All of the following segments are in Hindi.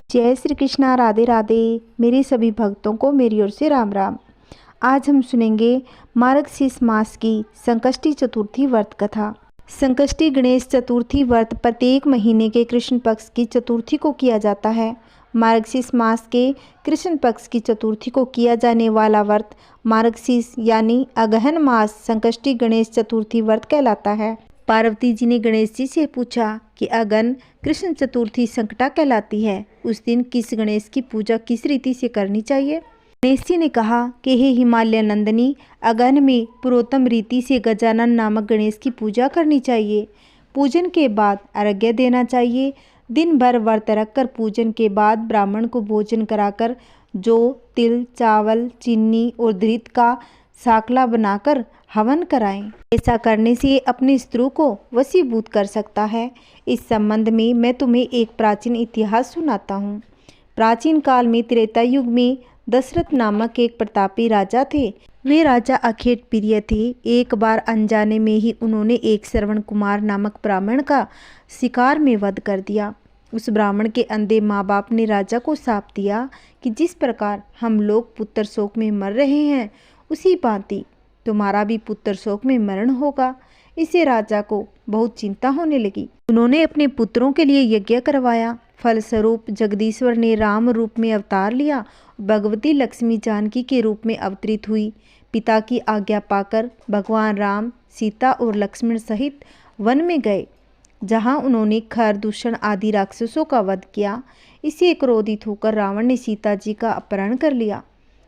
जय श्री कृष्णा। राधे राधे। मेरे सभी भक्तों को मेरी ओर से राम राम। आज हम सुनेंगे मार्गशीर्ष मास की संकष्टी चतुर्थी व्रत कथा। संकष्टी गणेश चतुर्थी व्रत प्रत्येक महीने के कृष्ण पक्ष की चतुर्थी को किया जाता है। मार्गशीर्ष मास के कृष्ण पक्ष की चतुर्थी को किया जाने वाला व्रत मार्गशीर्ष यानी अगहन मास संकष्टी गणेश चतुर्थी व्रत कहलाता है। पार्वती जी ने गणेश जी से पूछा कि अगन कृष्ण चतुर्थी संकटा कहलाती है, उस दिन किस गणेश की पूजा किस रीति से करनी चाहिए। गणेश जी ने कहा कि हे हिमालय नंदनी, अगन में पुरोत्तम रीति से गजानन नामक गणेश की पूजा करनी चाहिए। पूजन के बाद अर्घ्य देना चाहिए। दिन भर व्रत रखकर पूजन के बाद ब्राह्मण को भोजन कराकर जौ, तिल, चावल, चीनी और घृत का साकला बनाकर हवन कराएं। ऐसा करने से अपने स्त्री को वशीभूत कर सकता है। इस संबंध में मैं तुम्हें एक प्राचीन इतिहास सुनाता हूँ। प्राचीन काल में त्रेता युग में दशरथ नामक एक प्रतापी राजा थे। वे राजा अखेट प्रिय थे। एक बार अनजाने में ही उन्होंने एक श्रवण कुमार नामक ब्राह्मण का शिकार में वध कर दिया। उस ब्राह्मण के अंधे माँ बाप ने राजा को शाप दिया कि जिस प्रकार हम लोग पुत्र शोक में मर रहे हैं, उसी भांति तुम्हारा भी पुत्र शोक में मरण होगा। इससे राजा को बहुत चिंता होने लगी। उन्होंने अपने पुत्रों के लिए यज्ञ करवाया। फलस्वरूप जगदीश्वर ने राम रूप में अवतार लिया। भगवती लक्ष्मी जानकी के रूप में अवतरित हुई। पिता की आज्ञा पाकर भगवान राम सीता और लक्ष्मण सहित वन में गए, जहां उन्होंने खर, दूषण आदि राक्षसों का वध किया। इससे क्रोधित होकर रावण ने सीता जी का अपहरण कर लिया।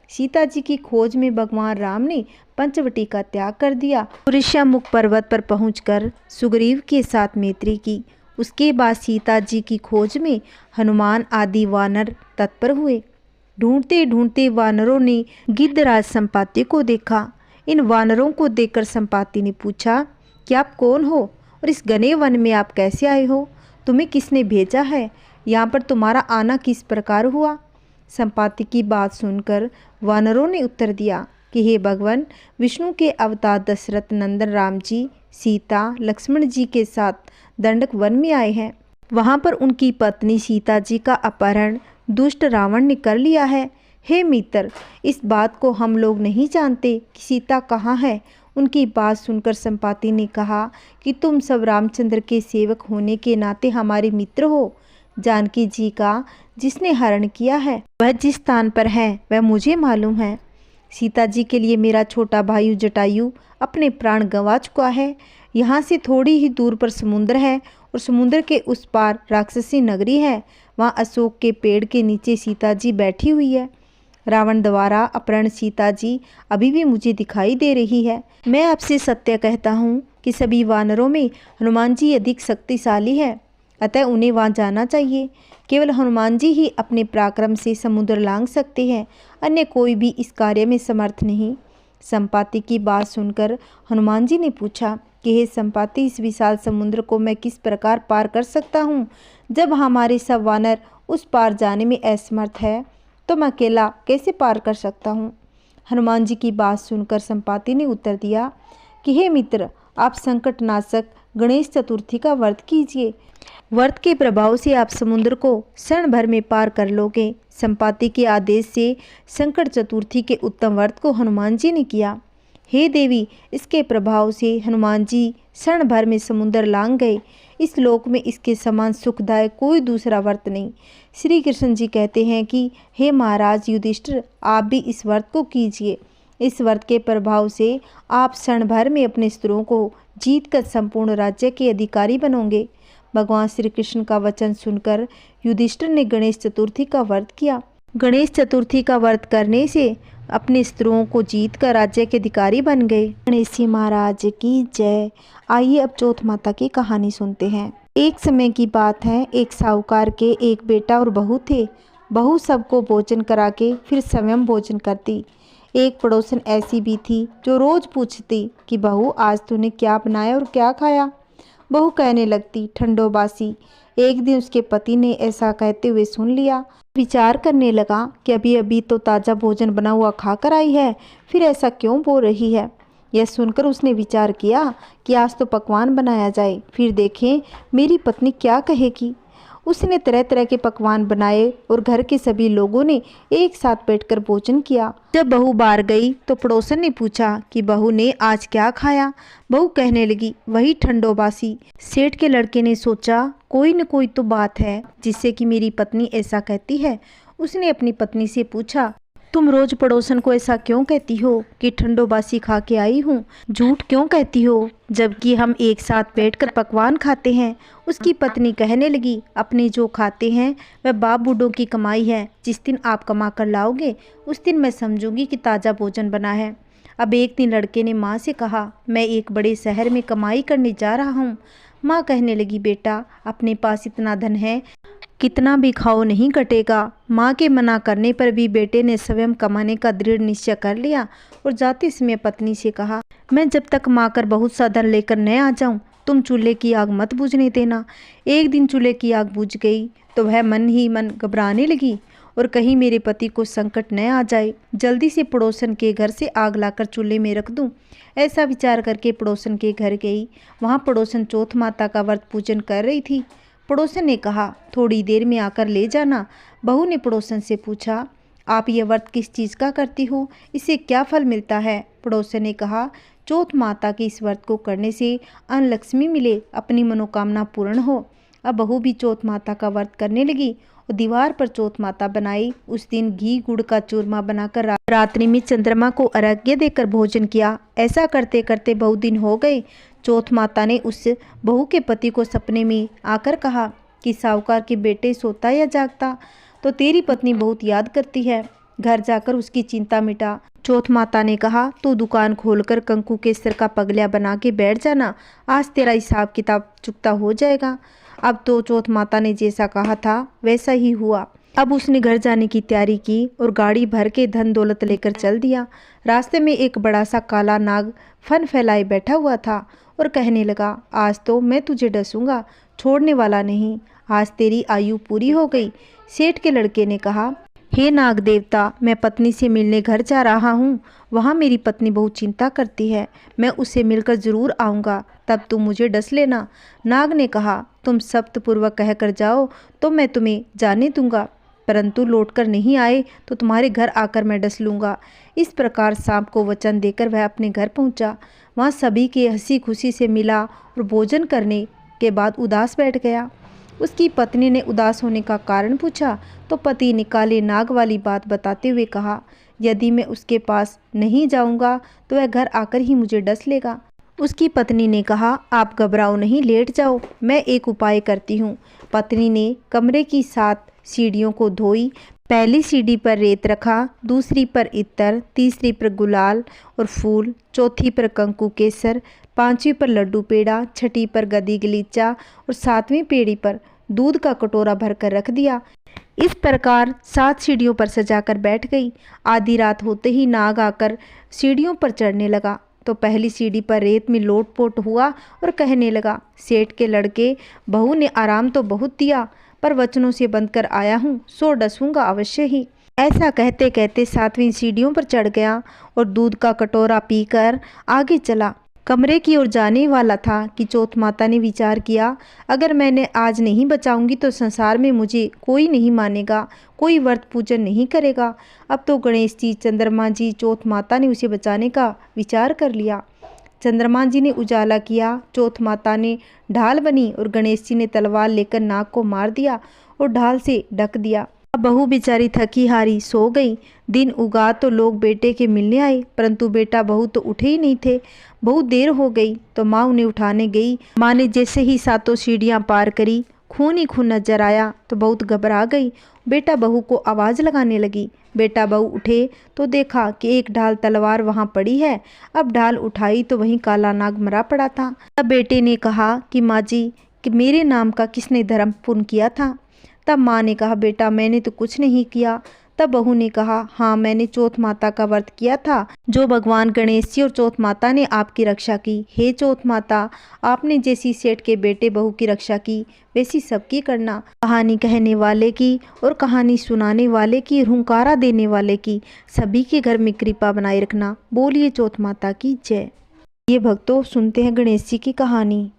सीता जी की खोज में भगवान राम ने पंचवटी का त्याग कर दिया। ऋष्यमुख पर्वत पर पहुंचकर सुग्रीव के साथ मैत्री की। उसके बाद सीता जी की खोज में हनुमान आदि वानर तत्पर हुए। ढूंढते ढूंढते वानरों ने गिद्धराज संपाति को देखा। इन वानरों को देखकर संपाति ने पूछा कि आप कौन हो और इस घने वन में आप कैसे आए हो? तुम्हें किसने भेजा है? यहाँ पर तुम्हारा आना किस प्रकार हुआ? संपाति की बात सुनकर वानरों ने उत्तर दिया कि हे भगवान, विष्णु के अवतार दशरथ नंदन राम जी सीता लक्ष्मण जी के साथ दंडक वन में आए हैं। वहां पर उनकी पत्नी सीता जी का अपहरण दुष्ट रावण ने कर लिया है। हे मित्र, इस बात को हम लोग नहीं जानते कि सीता कहाँ है। उनकी बात सुनकर संपाति ने कहा कि तुम सब रामचंद्र के सेवक होने के नाते हमारे मित्र हो। जानकी जी का जिसने हरण किया है, वह जिस स्थान पर है वह मुझे मालूम है। सीता जी के लिए मेरा छोटा भाई जटायु अपने प्राण गंवा चुका है। यहाँ से थोड़ी ही दूर पर समुद्र है और समुद्र के उस पार राक्षसी नगरी है। वहाँ अशोक के पेड़ के नीचे सीता जी बैठी हुई है। रावण द्वारा अपहरण सीता जी अभी भी मुझे दिखाई दे रही है। मैं आपसे सत्य कहता हूँ कि सभी वानरों में हनुमान जी अधिक शक्तिशाली है, अतः उन्हें वहाँ जाना चाहिए। केवल हनुमान जी ही अपने पराक्रम से समुद्र लांघ सकते हैं, अन्य कोई भी इस कार्य में समर्थ नहीं। संपाति की बात सुनकर हनुमान जी ने पूछा कि हे संपाति, इस विशाल समुद्र को मैं किस प्रकार पार कर सकता हूँ? जब हमारे सब वानर उस पार जाने में असमर्थ है, तो मैं अकेला कैसे पार कर सकता हूँ? हनुमान जी की बात सुनकर संपाति ने उत्तर दिया कि हे मित्र, आप संकटनाशक गणेश चतुर्थी का व्रत कीजिए। व्रत के प्रभाव से आप समुद्र को क्षण भर में पार कर लोगे। संपाति के आदेश से संकट चतुर्थी के उत्तम व्रत को हनुमान जी ने किया। हे देवी, इसके प्रभाव से हनुमान जी क्षण भर में समुद्र लांघ गए। इस लोक में इसके समान सुखदायक कोई दूसरा व्रत नहीं। श्री कृष्ण जी कहते हैं कि हे महाराज युधिष्ठिर, आप भी इस व्रत को कीजिए। इस व्रत के प्रभाव से आप क्षण भर में अपने स्त्रों को जीतकर संपूर्ण राज्य के अधिकारी बनोगे। भगवान श्री कृष्ण का वचन सुनकर युधिष्ठिर ने गणेश चतुर्थी का व्रत किया। गणेश चतुर्थी का व्रत करने से अपने स्त्रों को जीतकर राज्य के अधिकारी बन गए। गणेश जी महाराज की जय। आइए अब चौथ माता की कहानी सुनते हैं। एक समय की बात है, एक साहूकार के एक बेटा और बहू थे। बहू सबको भोजन करा के फिर स्वयं भोजन करती। एक पड़ोसन ऐसी भी थी जो रोज पूछती कि बहू, आज तूने क्या बनाया और क्या खाया? बहू कहने लगती, ठंडो बासी। एक दिन उसके पति ने ऐसा कहते हुए सुन लिया। विचार करने लगा कि अभी अभी तो ताज़ा भोजन बना हुआ खाकर आई है, फिर ऐसा क्यों बोल रही है। यह सुनकर उसने विचार किया कि आज तो पकवान बनाया जाए, फिर देखें मेरी पत्नी क्या कहेगी। उसने तरह तरह के पकवान बनाए और घर के सभी लोगों ने एक साथ बैठकर भोजन किया। जब बहू बाहर गई तो पड़ोसन ने पूछा कि बहू ने आज क्या खाया। बहू कहने लगी, वही ठंडो बासी। सेठ के लड़के ने सोचा कोई न कोई तो बात है जिससे कि मेरी पत्नी ऐसा कहती है। उसने अपनी पत्नी से पूछा, तुम रोज पड़ोसन को ऐसा क्यों कहती हो कि ठंडो बासी खा के आई हूँ? झूठ क्यों कहती हो जबकि हम एक साथ बैठकर पकवान खाते हैं? उसकी पत्नी कहने लगी, अपने जो खाते हैं वह बाप बूढ़ों की कमाई है। जिस दिन आप कमा कर लाओगे उस दिन मैं समझूंगी कि ताज़ा भोजन बना है। अब एक दिन लड़के ने माँ से कहा, मैं एक बड़े शहर में कमाई करने जा रहा हूँ। माँ कहने लगी, बेटा अपने पास इतना धन है, कितना भी खाओ नहीं कटेगा। माँ के मना करने पर भी बेटे ने स्वयं कमाने का दृढ़ निश्चय कर लिया और जाते समय पत्नी से कहा, मैं जब तक कमा कर बहुत सा धन लेकर न आ जाऊं तुम चूल्हे की आग मत बुझने देना। एक दिन चूल्हे की आग बुझ गई तो वह मन ही मन घबराने लगी और कहीं मेरे पति को संकट न आ जाए, जल्दी से पड़ोसन के घर से आग लाकर चूल्हे में रख दूं। ऐसा विचार करके पड़ोसन के घर गई। वहाँ पड़ोसन चौथ माता का व्रत पूजन कर रही थी। पड़ोसन ने कहा, थोड़ी देर में आकर ले जाना। बहू ने पड़ोसन से पूछा, आप यह व्रत किस चीज़ का करती हो, इससे क्या फल मिलता है? पड़ोसन ने कहा, चौथ माता के इस व्रत को करने से अन्न लक्ष्मी मिले, अपनी मनोकामना पूर्ण हो। अब बहू भी चौथ माता का व्रत करने लगी और दीवार पर चौथ माता बनाई। उस दिन घी गुड़ का चूरमा बनाकर रात्रि में चंद्रमा को अर्घ्य देकर भोजन किया। ऐसा करते करते बहुत दिन हो गए। चौथ माता ने उस बहू के पति को सपने में आकर कहा कि साहूकार के बेटे सोता या जागता तो तेरी पत्नी बहुत याद करती है, घर जाकर उसकी चिंता मिटा। चौथ माता ने कहा, तू दुकान खोलकर कंकु केसर का पगलिया बना के बैठ जाना, आज तेरा हिसाब किताब चुकता हो जाएगा। अब तो चौथ माता ने जैसा कहा था वैसा ही हुआ। अब उसने घर जाने की तैयारी की और गाड़ी भर के धन दौलत लेकर चल दिया। रास्ते में एक बड़ा सा काला नाग फन फैलाए बैठा हुआ था और कहने लगा, आज तो मैं तुझे डसूंगा, छोड़ने वाला नहीं, आज तेरी आयु पूरी हो गई। सेठ के लड़के ने कहा, हे नाग देवता, मैं पत्नी से मिलने घर जा रहा हूँ। वहाँ मेरी पत्नी बहुत चिंता करती है, मैं उससे मिलकर ज़रूर आऊँगा, तब तुम मुझे डस लेना। नाग ने कहा, तुम सप्तपूर्वक कहकर जाओ तो मैं तुम्हें जाने दूंगा, परंतु लौटकर नहीं आए तो तुम्हारे घर आकर मैं डस लूँगा। इस प्रकार सांप को वचन देकर वह अपने घर पहुँचा। वहाँ सभी के हंसी खुशी से मिला और भोजन करने के बाद उदास बैठ गया। उसकी पत्नी ने उदास होने का कारण पूछा तो पति ने काले नाग वाली बात बताते हुए कहा, यदि मैं उसके पास नहीं जाऊंगा तो वह घर आकर ही मुझे डस लेगा। उसकी पत्नी ने कहा, आप घबराओ नहीं, लेट जाओ, मैं एक उपाय करती हूँ। पत्नी ने कमरे की 7 सीढ़ियों को धोई। पहली सीढ़ी पर रेत रखा, दूसरी पर इत्तर, तीसरी पर गुलाल और फूल, चौथी पर कंकु केसर, 5वीं पर लड्डू पेड़ा, 6ठी पर गदी गलीचा और 7वीं पेड़ी पर दूध का कटोरा भरकर रख दिया। इस प्रकार 7 सीढ़ियों पर सजाकर बैठ गई। आधी रात होते ही नाग आकर सीढ़ियों पर चढ़ने लगा तो पहली सीढ़ी पर रेत में लोटपोट हुआ और कहने लगा, सेठ के लड़के, बहू ने आराम तो बहुत दिया पर वचनों से बंध कर आया हूँ, सो डसूंगा अवश्य ही। ऐसा कहते कहते 7वीं सीढ़ियों पर चढ़ गया और दूध का कटोरा पीकर आगे चला। कमरे की ओर जाने वाला था कि चौथ माता ने विचार किया, अगर मैंने आज नहीं बचाऊंगी तो संसार में मुझे कोई नहीं मानेगा, कोई व्रत पूजन नहीं करेगा। अब तो गणेश जी, चंद्रमा जी, चौथ माता ने उसे बचाने का विचार कर लिया। चंद्रमा जी ने उजाला किया, चौथ माता ने ढाल बनी और गणेश जी ने तलवार लेकर नाग को मार दिया और ढाल से ढक दिया। अब बहू बेचारी थकी हारी सो गई। दिन उगा तो लोग बेटे के मिलने आए, परंतु बेटा बहू तो उठे ही नहीं थे। बहुत देर हो गई तो माँ उन्हें उठाने गई। माँ ने जैसे ही 7 सीढ़ियाँ पार करी, खून ही खून नजर आया तो बहुत घबरा गई। बेटा बहू को आवाज़ लगाने लगी। बेटा बहू उठे तो देखा कि एक ढाल तलवार वहाँ पड़ी है। अब ढाल उठाई तो वहीं काला नाग मरा पड़ा था। तब बेटे ने कहा कि माँ जी, कि मेरे नाम का किसने धर्म पूर्ण किया था? तब माँ ने कहा, बेटा मैंने तो कुछ नहीं किया। तब बहू ने कहा, हाँ मैंने चौथ माता का व्रत किया था, जो भगवान गणेश जी और चौथ माता ने आपकी रक्षा की। हे चौथ माता, आपने जैसी सेठ के बेटे बहू की रक्षा की वैसी सबकी करना। कहानी कहने वाले की और कहानी सुनाने वाले की, हुंकारा देने वाले की, सभी के घर में कृपा बनाए रखना। बोलिए चौथ माता की जय। ये भक्तों, सुनते हैं गणेश जी की कहानी।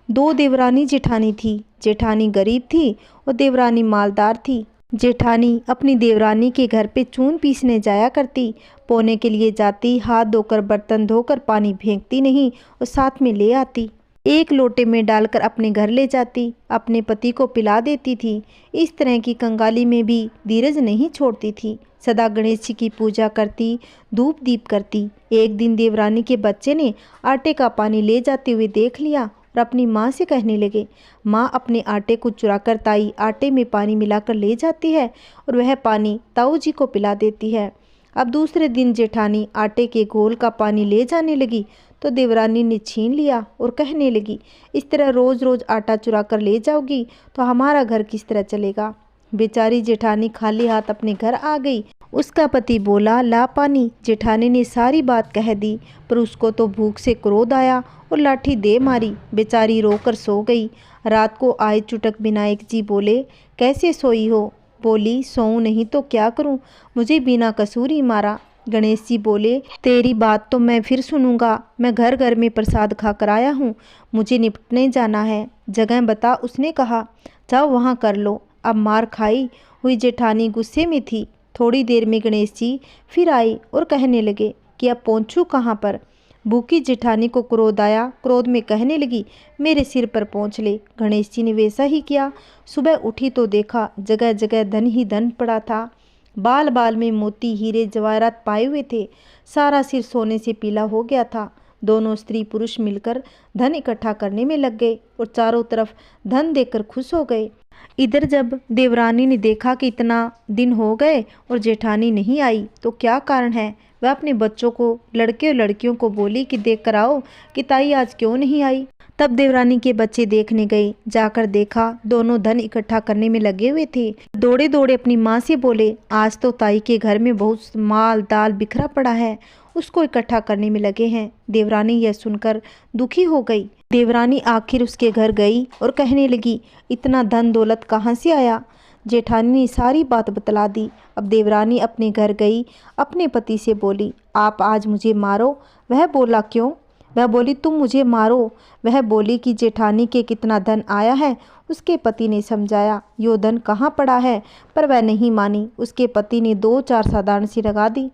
2 देवरानी जेठानी थी। जेठानी गरीब थी और देवरानी मालदार थी। जेठानी अपनी देवरानी के घर पे चून पीसने जाया करती, पोने के लिए जाती, हाथ धोकर बर्तन धोकर पानी फेंकती नहीं और साथ में ले आती, एक लोटे में डालकर अपने घर ले जाती, अपने पति को पिला देती थी। इस तरह की कंगाली में भी धीरज नहीं छोड़ती थी, सदा गणेश जी की पूजा करती, धूप दीप करती। एक दिन देवरानी के बच्चे ने आटे का पानी ले जाते हुए देख लिया और अपनी माँ से कहने लगे, माँ अपने आटे को चुरा कर ताई आटे में पानी मिलाकर ले जाती है और वह पानी ताऊ जी को पिला देती है। अब दूसरे दिन जेठानी आटे के घोल का पानी ले जाने लगी तो देवरानी ने छीन लिया और कहने लगी, इस तरह रोज़ रोज़ आटा चुरा कर ले जाओगी तो हमारा घर किस तरह चलेगा। बेचारी जेठानी खाली हाथ अपने घर आ गई। उसका पति बोला, ला पानी। जेठानी ने सारी बात कह दी, पर उसको तो भूख से क्रोध आया और लाठी दे मारी। बेचारी रोकर सो गई। रात को आए चुटक विनायक जी बोले, कैसे सोई हो। बोली, सोऊं नहीं तो क्या करूं, मुझे बिना कसूर ही मारा। गणेश जी बोले, तेरी बात तो मैं फिर सुनूंगा, मैं घर घर में प्रसाद खाकर आया हूँ, मुझे निपटने जाना है, जगह बता। उसने कहा, जाओ वहाँ कर लो। अब मार खाई हुई जेठानी गुस्से में थी। थोड़ी देर में गणेश जी फिर आई और कहने लगे कि अब पहुँचूँ कहाँ पर। भूखी जेठानी को क्रोध आया, क्रोध में कहने लगी, मेरे सिर पर पहुँच ले। गणेश जी ने वैसा ही किया। सुबह उठी तो देखा जगह जगह धन ही धन पड़ा था। बाल बाल में मोती हीरे जवाहरात पाए हुए थे। सारा सिर सोने से पीला हो गया था। दोनों स्त्री पुरुष मिलकर धन इकट्ठा करने में लग गए और चारों तरफ धन देकर खुश हो गए। इधर जब देवरानी ने देखा कि इतना दिन हो गए और जेठानी नहीं आई तो क्या कारण है, वह अपने बच्चों को, लड़के और लड़कियों को बोली कि देख कर आओ कि ताई आज क्यों नहीं आई। तब देवरानी के बच्चे देखने गए। जाकर देखा दोनों धन इकट्ठा करने में लगे हुए थे। दौड़े दौड़े अपनी माँ से बोले, आज तो ताई के घर में बहुत माल दाल बिखरा पड़ा है, उसको इकट्ठा करने में लगे हैं। देवरानी यह सुनकर दुखी हो गई। देवरानी आखिर उसके घर गई और कहने लगी, इतना धन दौलत कहाँ से आया। जेठानी ने सारी बात बतला दी। अब देवरानी अपने घर गई, अपने पति से बोली, आप आज मुझे मारो। वह बोला, क्यों। वह बोली, तुम मुझे मारो। वह बोली कि जेठानी के कितना धन आया है। उसके पति ने समझाया, यो धन कहाँ पड़ा है, पर वह नहीं मानी। उसके पति ने 2-4 साधारण सी लगा दी।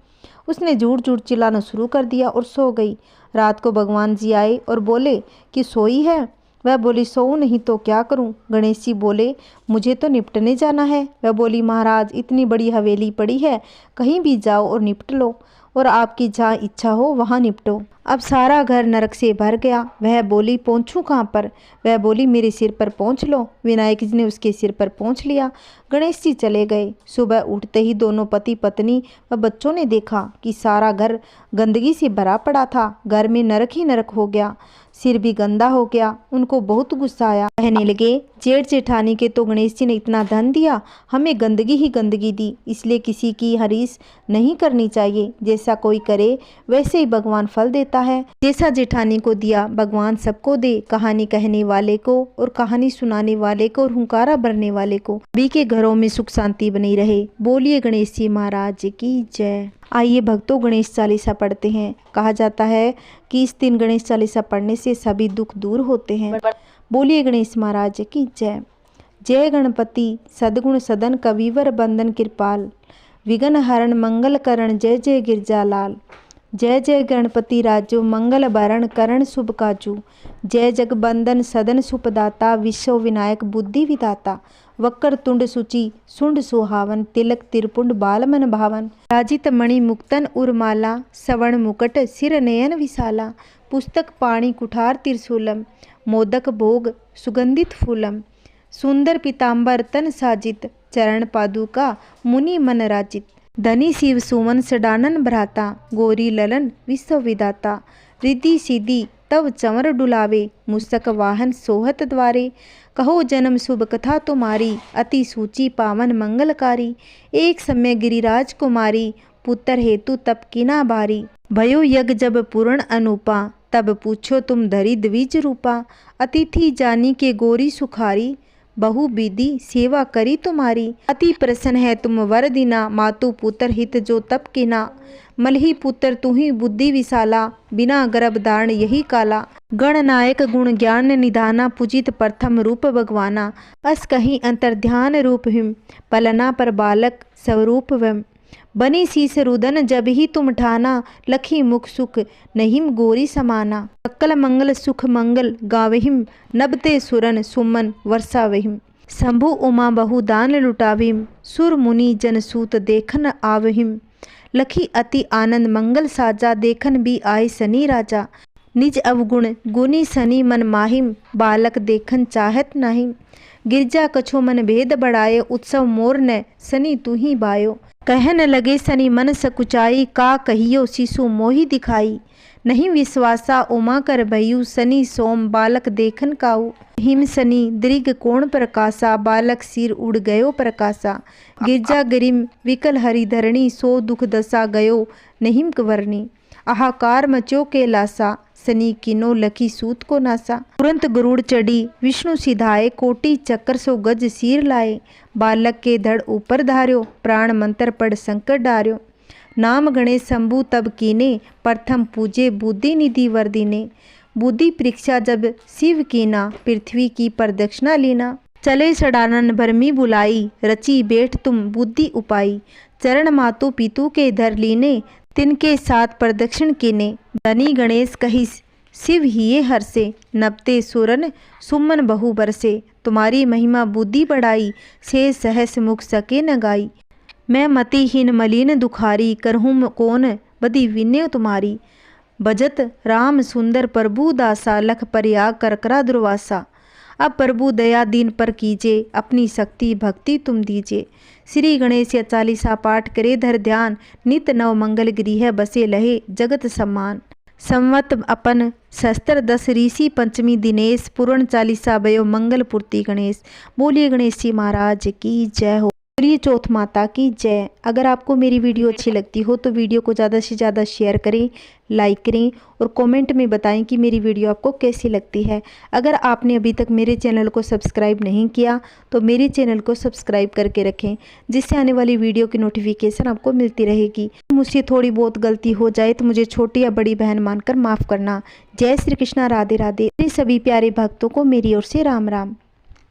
उसने झूठ झूठ चिल्लाना शुरू कर दिया और सो गई। रात को भगवान जी आए और बोले कि सोई है। वह बोली, सोऊं नहीं तो क्या करूं। गणेश जी बोले, मुझे तो निपटने जाना है। वह बोली, महाराज इतनी बड़ी हवेली पड़ी है, कहीं भी जाओ और निपट लो, और आपकी जहाँ इच्छा हो वहाँ निपटो। अब सारा घर नरक से भर गया। वह बोली, पहुँचूँ कहाँ पर। वह बोली, मेरे सिर पर पहुँच लो। विनायक जी ने उसके सिर पर पहुँच लिया। गणेश जी चले गए। सुबह उठते ही दोनों पति पत्नी व बच्चों ने देखा कि सारा घर गंदगी से भरा पड़ा था। घर में नरक ही नरक हो गया, सिर भी गंदा हो गया। उनको बहुत गुस्सा आया। कहने लगे, जेठ जेठानी के तो गणेश जी ने इतना धन दिया, हमें गंदगी ही गंदगी दी, इसलिए किसी की हरीस नहीं करनी चाहिए। जैसा कोई करे वैसे ही भगवान फल देता है। जैसा जेठानी को दिया भगवान सबको दे। कहानी कहने वाले को और कहानी सुनाने वाले को और हुंकारा भरने वाले को सभी के घरों में सुख शांति बनी रहे। बोलिए गणेश जी महाराज की जय। आइए भक्तों, गणेश चालीसा पढ़ते हैं। कहा जाता है कि इस दिन गणेश चालीसा पढ़ने से सभी दुख दूर होते हैं। बोलिए गणेश महाराज की जय। जय गणपति सद्गुण सदन कविवर बंदन कृपाल, विघ्न हरण मंगल करण जय जय गिरजालाल। जय जय गणपति राजो मंगल भरण करण शुभ काजू, जय जगबंदन सदन सुपदाता विश्व विनायक बुद्धि विदाता। वक्र तुंड सुचि सुंड सुहावन, तिलक तिरपुंड बालमन भावन। राजित मणि मुक्तन उर्माला, सवर्ण मुकुट सिर नयन विशाला। पुस्तक पाणि कुठार त्रिशूलम, मोदक भोग सुगंधित फूलम। सुंदर पीताम्बर तन साजित, चरण पादुका मुनि मन राजित। धनी शिव सुमन सडानन भ्राता, गोरी ललन विश्व विदाता। रिद्धि सिद्धि तव चंवर डुलावे, मुस्तक वाहन सोहत द्वारे। कहो जन्म शुभ कथा तुम्हारी, अति सूची पावन मंगलकारी। एक समय गिरिराज कुमारी, पुत्र हेतु तप कीना भारी। भयो यज्ञ जब पूर्ण अनुपा, तब पूछो तुम धरि द्विज रूपा। अतिथि जानी के गोरी सुखारी, बहु विधि सेवा करी तुम्हारी। अति प्रसन्न है तुम वर दीना, मातु पुत्र हित जो तप कीना। मलही पुत्र तू ही बुद्धि विशाला, बिना गर्भ धारण यही काला। गणनायक गुण ज्ञान निधाना, पूजित प्रथम रूप भगवाना। अस कहीं अंतर ध्यान रूप हिम, पलना पर बालक स्वरूप वम। बनी शीस रुदन जब ही तुम ठाना, लखी मुख सुख नहिम गोरी समाना। सकल मंगल सुख मंगल गावहिम, नबते सुरन सुमन वर्षावहिम। शंभु उमा बहु दान लुटाविम, सुर मुनि जन सूत देखन आवहिम। लखी अति आनंद मंगल साजा, देखन भी आए सनी राजा। निज अवगुण गुनी सनी मन माहिम, बालक देखन चाहत नाहिम। गिरजा कछो मन भेद बढ़ाए, उत्सव मोर न सनी तू ही बायो। कहन लगे सनी मन सकुचाई, का कहियो शिशु मोहि दिखाई। नहीं विश्वासा उमा कर भयु, सनी सोम बालक देखन काऊ। हिम सनी दृग कोण प्रकाशा, बालक सिर उड़ गयो प्रकाशा। गिरजा गिरिम विकल हरि धरणी, सो दुख दशा गयो नहिम कवरणी। आहाकार मचो के लासा, सनी किनो लखी सूत को नासा। तुरंत गरुड़ चढ़ी विष्णु सिधाए, कोटि चक्कर सो गज सिर लाए। बालक के धड़ ऊपर धार्यो, प्राण मंत्र पढ़ संकट डार्यो। नाम गणेश शंभु तब कीने, प्रथम पूजे बुद्धि निधि वर दीने। बुद्धि परीक्षा जब शिव कीना, पृथ्वी की प्रदक्षिणा लीना। चले सडानन भरमी बुलाई, रची बैठ तुम बुद्धि उपाई। चरण मातु पितु के धर लीने, तिनके साथ प्रदक्षिण कीने। धनी गणेश कही शिव हिये हर्षे, नपते सुरन सुमन बहु बरसे। तुम्हारी महिमा बुद्धि बढ़ाई, से सहस मुख सके न गाई। मैं मतिहीन मलिन दुखारी, करहूँ कौन बदी विनय तुम्हारी। बजत राम सुंदर प्रभु दासा, लख प्रयाग कर करा दुर्वासा। अब प्रभु दया दीन पर कीजिए, अपनी शक्ति भक्ति तुम दीजिए। श्री गणेश चालीसा पाठ करे धर ध्यान, नित नव मंगल गृह बसे लहे जगत सम्मान। संवत अपन शस्त्र 10 ऋषि पंचमी दिनेश, पूर्ण चालीसा भयो मंगल पूर्ति गणेश। बोलिए गणेश जी महाराज की जय हो। बोलिए चौथ माता की जय। अगर आपको मेरी वीडियो अच्छी लगती हो तो वीडियो को ज़्यादा से ज़्यादा शेयर करें, लाइक करें और कमेंट में बताएं कि मेरी वीडियो आपको कैसी लगती है। अगर आपने अभी तक मेरे चैनल को सब्सक्राइब नहीं किया तो मेरे चैनल को सब्सक्राइब करके रखें, जिससे आने वाली वीडियो की नोटिफिकेशन आपको मिलती रहेगी। मुझसे थोड़ी बहुत गलती हो जाए तो मुझे छोटी या बड़ी बहन मानकर माफ़ करना। जय श्री कृष्णा, राधे राधे। सभी प्यारे भक्तों को मेरी ओर से राम राम।